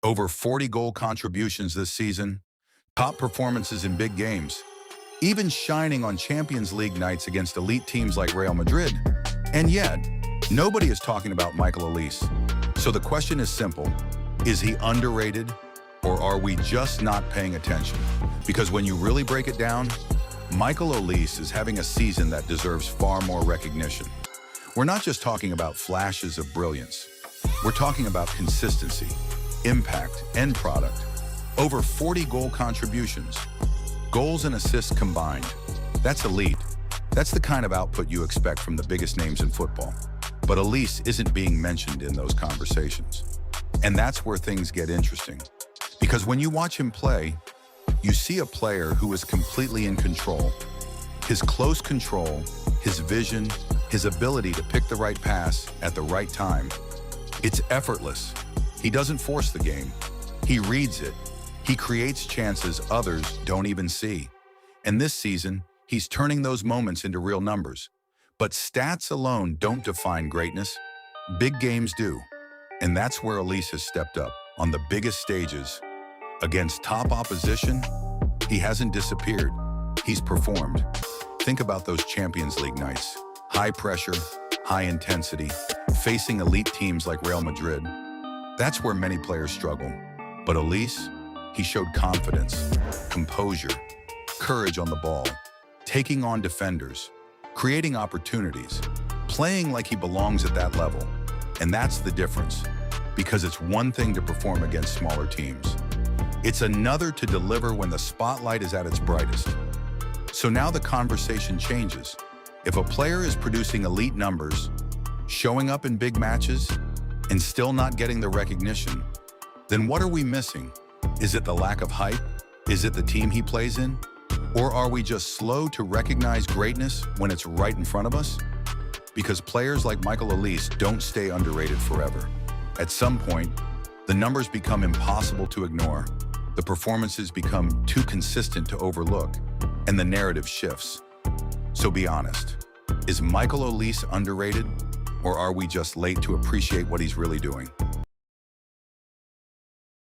Over 40 goal contributions this season, top performances in big games, even shining on Champions League nights against elite teams like Real Madrid. And yet, nobody is talking about Michael Olise. So the question is simple. Is he underrated, or are we just not paying attention? Because when you really break it down, Michael Olise is having a season that deserves far more recognition. We're not just talking about flashes of brilliance. We're talking about consistency, impact, end product. Over 40 goal contributions, goals and assists combined. That's elite. That's the kind of output you expect from the biggest names in football. But Olise isn't being mentioned in those conversations. And that's where things get interesting. Because when you watch him play, you see a player who is completely in control. His close control, his vision, his ability to pick the right pass at the right time. It's effortless. He doesn't force the game. He reads it. He creates chances others don't even see. And this season, he's turning those moments into real numbers. But stats alone don't define greatness. Big games do. And that's where Olise has stepped up. On the biggest stages, against top opposition, he hasn't disappeared. He's performed. Think about those Champions League nights. High pressure, high intensity, facing elite teams like Real Madrid. That's where many players struggle. But Olise, he showed confidence, composure, courage on the ball, taking on defenders, creating opportunities, playing like he belongs at that level. And that's the difference, because it's one thing to perform against smaller teams. It's another to deliver when the spotlight is at its brightest. So now the conversation changes. If a player is producing elite numbers, showing up in big matches, and still not getting the recognition, then what are we missing? Is it the lack of hype? Is it the team he plays in? Or are we just slow to recognize greatness when it's right in front of us? Because players like Michael Olise don't stay underrated forever. At some point, the numbers become impossible to ignore, the performances become too consistent to overlook, and the narrative shifts. So be honest, is Michael Olise underrated, or are we just late to appreciate what he's really doing?